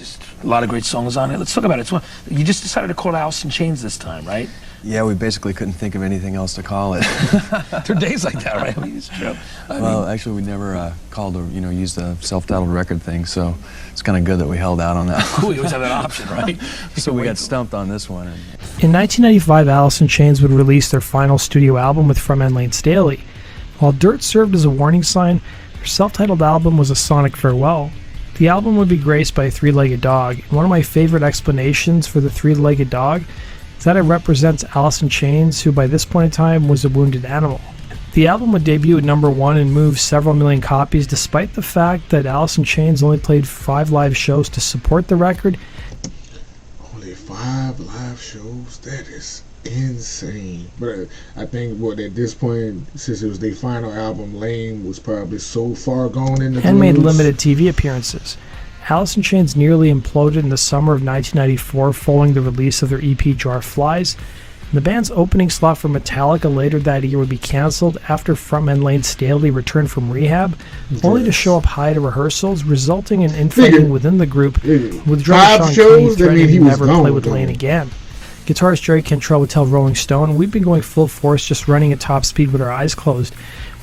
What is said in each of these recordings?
Just a lot of great songs on it. Let's talk about it. You just decided to call it Alice in Chains this time, right? Yeah, we basically couldn't think of anything else to call it. There are days like that, right? I mean, it's true. Well, actually, we never called or used the self-titled record thing, so it's kind of good that we held out on that. We always have that option, right? So we got stumped on this one. In 1995, Alice in Chains would release their final studio album with frontman Layne Staley. While Dirt served as a warning sign, their self-titled album was a sonic farewell. The album would be graced by a three-legged dog, and one of my favorite explanations for the three-legged dog is that it represents Alice in Chains, who by this point in time was a wounded animal. The album would debut at #1 and move several million copies, despite the fact that Alice in Chains only played 5 live shows to support the record. Only 5 live shows? That is insane. But I think at this point, since it was their final album, Layne was probably so far gone in the and made limited TV appearances. Alice in Chains nearly imploded in the summer of 1994 following the release of their EP Jar of Flies. The band's opening slot for Metallica later that year would be cancelled after frontman Layne Staley returned from rehab, only to show up high to rehearsals, resulting in infighting within the group, with drummer Sean Kinney threatening to never play with Layne again. Guitarist Jerry Cantrell would tell Rolling Stone, "We've been going full force, just running at top speed with our eyes closed.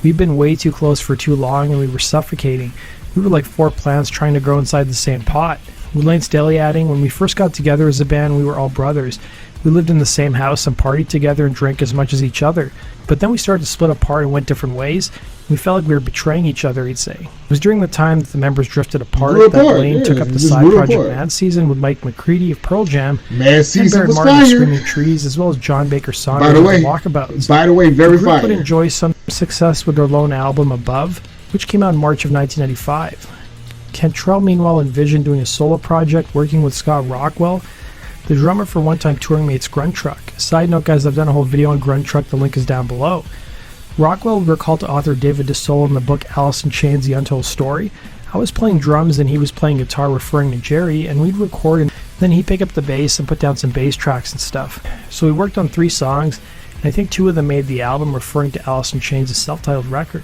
We've been way too close for too long and we were suffocating. We were like 4 plants trying to grow inside the same pot." With Layne Staley adding, "When we first got together as a band, we were all brothers. We lived in the same house and partied together and drank as much as each other. But then we started to split apart and went different ways. We felt like we were betraying each other," he'd say. It was during the time that the members drifted apart that Layne took up the side project Mad Season with Mike McCready of Pearl Jam, Mad Season and Barrett was Martin of fire. Screaming Trees, as well as John Baker Saunders of the Walkabouts. By the way, very the group fire. would enjoy some success with their lone album Above, which came out in March of 1995. Cantrell, meanwhile, envisioned doing a solo project working with Scott Rockwell, the drummer for one-time touring mates Grunt Truck. Side note, guys, I've done a whole video on Grunt Truck, the link is down below. Rockwell would recall to author David DeSola in the book Alice in Chains, The Untold Story, "I was playing drums and he was playing guitar," referring to Jerry, "and we'd record and then he'd pick up the bass and put down some bass tracks and stuff. So we worked on 3 songs, and I think 2 of them made the album," referring to Alice in Chains' self-titled record.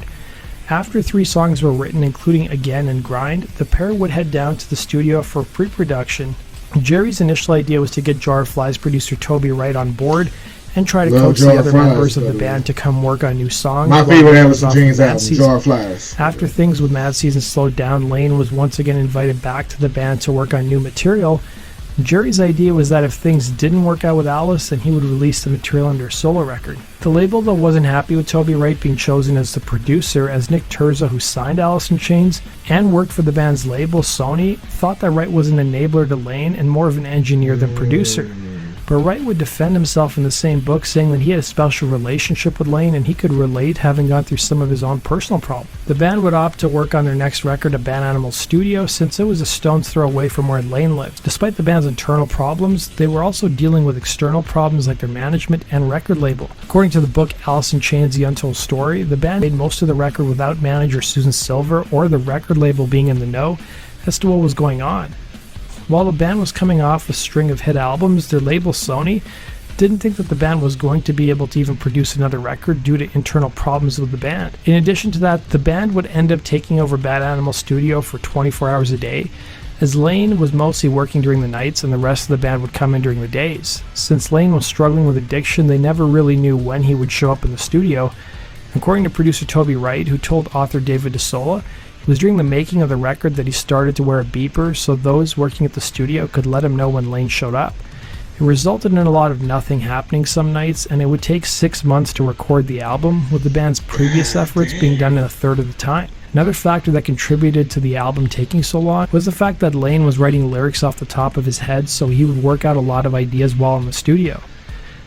After 3 songs were written, including Again and Grind, the pair would head down to the studio for pre-production. Jerry's initial idea was to get Jar of Flies producer Toby Wright on board and try to coax the other members of the band to come work on new songs. My favorite Alice in Chains album, Jar of Flies. After things with Mad Season slowed down, Layne was once again invited back to the band to work on new material. Jerry's idea was that if things didn't work out with Alice, then he would release the material under a solo record. The label, though, wasn't happy with Toby Wright being chosen as the producer, as Nick Terza, who signed Alice in Chains and worked for the band's label, Sony, thought that Wright was an enabler to Layne and more of an engineer than producer. But Wright would defend himself in the same book, saying that he had a special relationship with Layne and he could relate, having gone through some of his own personal problems. The band would opt to work on their next record at Band Animal Studio, since it was a stone's throw away from where Layne lived. Despite the band's internal problems, they were also dealing with external problems like their management and record label. According to the book Alice in Chains, The Untold Story, the band made most of the record without manager Susan Silver or the record label being in the know as to what was going on. While the band was coming off a string of hit albums, their label Sony didn't think that the band was going to be able to even produce another record due to internal problems with the band. In addition to that, the band would end up taking over Bad Animal Studio for 24 hours a day, as Layne was mostly working during the nights and the rest of the band would come in during the days. Since Layne was struggling with addiction, they never really knew when he would show up in the studio. According to producer Toby Wright, who told author David DeSola, it was during the making of the record that he started to wear a beeper so those working at the studio could let him know when Layne showed up. It resulted in a lot of nothing happening some nights, and it would take 6 months to record the album, with the band's previous efforts being done in a third of the time. Another factor that contributed to the album taking so long was the fact that Layne was writing lyrics off the top of his head, so he would work out a lot of ideas while in the studio.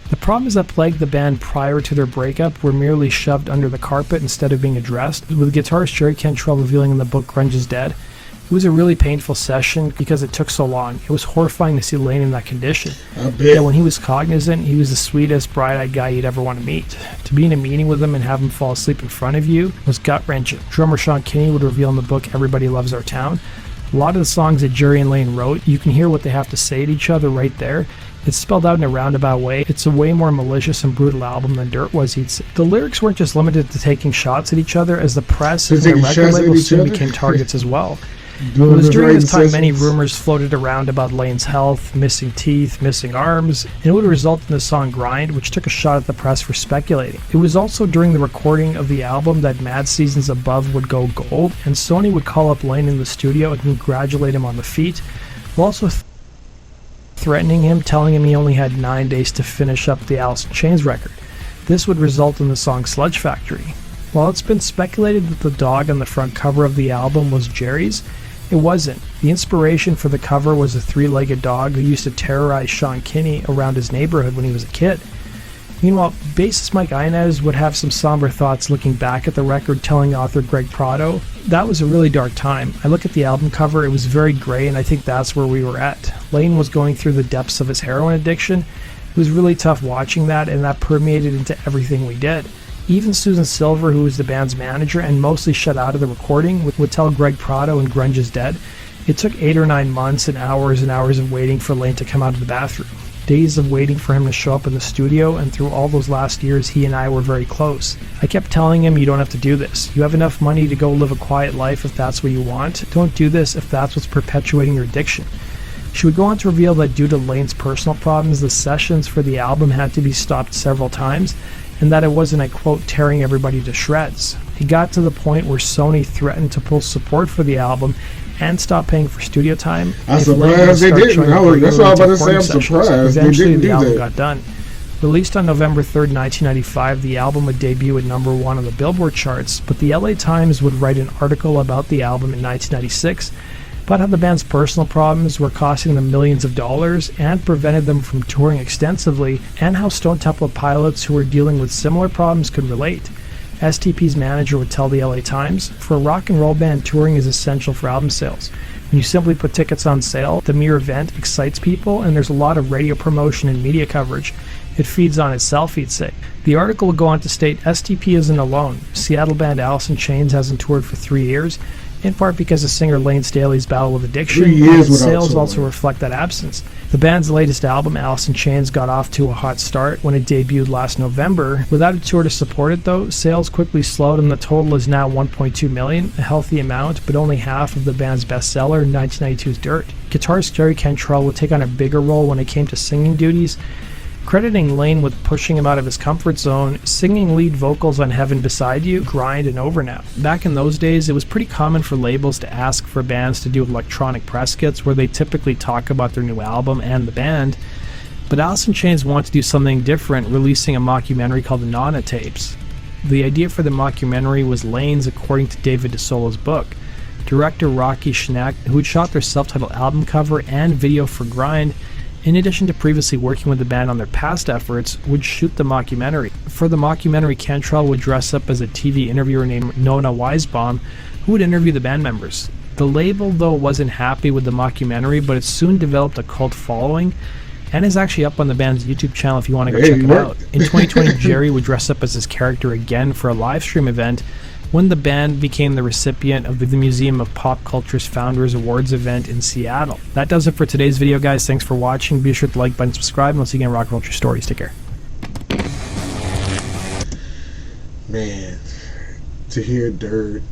The problems that plagued the band prior to their breakup were merely shoved under the carpet instead of being addressed, with guitarist Jerry Cantrell revealing in the book Grunge is Dead, it was a really painful session because it took so long. It was horrifying to see Layne in that condition. Yet when he was cognizant, he was the sweetest, bright-eyed guy you'd ever want to meet. To be in a meeting with him and have him fall asleep in front of you was gut-wrenching. Drummer Sean Kinney would reveal in the book Everybody Loves Our Town, a lot of the songs that Jerry and Layne wrote, you can hear what they have to say to each other right there. It's spelled out in a roundabout way. It's a way more malicious and brutal album than Dirt was, he'd say. The lyrics weren't just limited to taking shots at each other, as the press and the record label soon became targets as well. It was during this time many rumors floated around about Layne's health, missing teeth, missing arms, and it would result in the song Grind, which took a shot at the press for speculating. It was also during the recording of the album that Mad Seasons Above would go gold, and Sony would call up Layne in the studio and congratulate him on the feat, while also threatening him, telling him he only had 9 days to finish up the Alice in Chains record. This would result in the song Sludge Factory. While it's been speculated that the dog on the front cover of the album was Jerry's, it wasn't. The inspiration for the cover was a 3-legged dog who used to terrorize Sean Kinney around his neighborhood when he was a kid. Meanwhile, bassist Mike Inez would have some somber thoughts looking back at the record, telling author Greg Prado, "That was a really dark time. I look at the album cover, it was very gray, and I think that's where we were at. Layne was going through the depths of his heroin addiction. It was really tough watching that, and that permeated into everything we did." Even Susan Silver, who was the band's manager and mostly shut out of the recording, would tell Greg Prado in Grunge is Dead, "It took 8 or 9 months and hours of waiting for Layne to come out of the bathroom. Days of waiting for him to show up in the studio, and through all those last years, he and I were very close. I kept telling him, you don't have to do this. You have enough money to go live a quiet life if that's what you want. Don't do this if that's what's perpetuating your addiction." She would go on to reveal that due to Layne's personal problems, the sessions for the album had to be stopped several times, and that it wasn't, I quote, tearing everybody to shreds. It got to the point where Sony threatened to pull support for the album and stop paying for studio time. I'm surprised they didn't. That's what I was about to say. I'm surprised eventually they didn't the do album that. got done. Released on November 3rd, 1995, the album would debut at number 1 on the Billboard charts, but the LA Times would write an article about the album in 1996 about how the band's personal problems were costing them millions of dollars and prevented them from touring extensively, and how Stone Temple Pilots who were dealing with similar problems could relate. STP's manager would tell the LA Times, "For a rock and roll band, touring is essential for album sales. When you simply put tickets on sale, the mere event excites people, and there's a lot of radio promotion and media coverage. It feeds on itself," he'd say. The article would go on to state, "STP isn't alone. Seattle band Alice in Chains hasn't toured for 3 years, in part because of singer Layne Staley's battle with addiction, 3 years and without sales touring. also reflect that absence." The band's latest album, Alice in Chains, got off to a hot start when it debuted last November. Without a tour to support it, though, sales quickly slowed, and the total is now 1.2 million, a healthy amount, but only half of the band's bestseller, 1992's Dirt. Guitarist Jerry Cantrell would take on a bigger role when it came to singing duties, crediting Layne with pushing him out of his comfort zone, singing lead vocals on Heaven Beside You, Grind, and Over Now. Back in those days, it was pretty common for labels to ask for bands to do electronic press kits where they typically talk about their new album and the band, but Alice in Chains wanted to do something different, releasing a mockumentary called the Nana Tapes. The idea for the mockumentary was Layne's, according to David DeSolo's book. Director Rocky Schnack, who had shot their self-titled album cover and video for Grind, in addition to previously working with the band on their past efforts, would shoot the mockumentary. For the mockumentary, Cantrell would dress up as a TV interviewer named Nona Weisbaum, who would interview the band members. The label, though, wasn't happy with the mockumentary, but it soon developed a cult following, and is actually up on the band's YouTube channel if you want to go check it out. In 2020, Jerry would dress up as his character again for a live stream event, when the band became the recipient of the Museum of Pop Culture's Founders Awards event in Seattle. That does it for today's video, guys. Thanks for watching. Be sure to like button, subscribe, and we'll see you again in Rock Culture Stories. Take care. Man, to hear Dirt,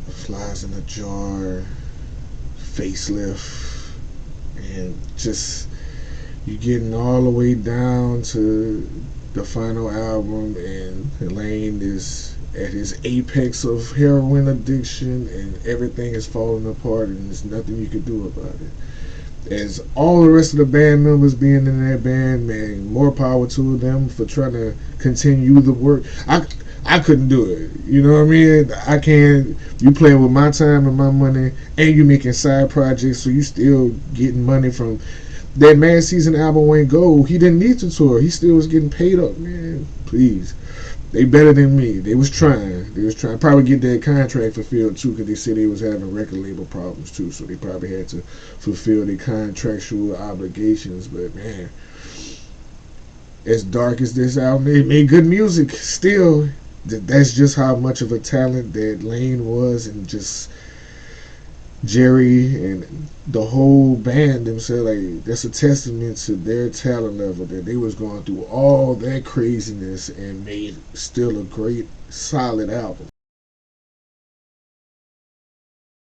Flies in a Jar, Facelift, and just you getting all the way down to the final album, and Layne is at his apex of heroin addiction, and everything is falling apart, and there's nothing you can do about it. As all the rest of the band members being in that band, man, more power to them for trying to continue the work. I couldn't do it. You know what I mean? I can't. You playing with my time and my money, and you making side projects, so you still getting money from that Mad Season album went gold. He didn't need to tour. He still was getting paid up, man. Please. They better than me. They was trying. Probably get that contract fulfilled too, because they said they was having record label problems too, so they probably had to fulfill their contractual obligations. But man, as dark as this album, they made good music. Still, that's just how much of a talent that Layne was, and just Jerry and the whole band themselves. Like, that's a testament to their talent level, that they was going through all that craziness and made still a great, solid album.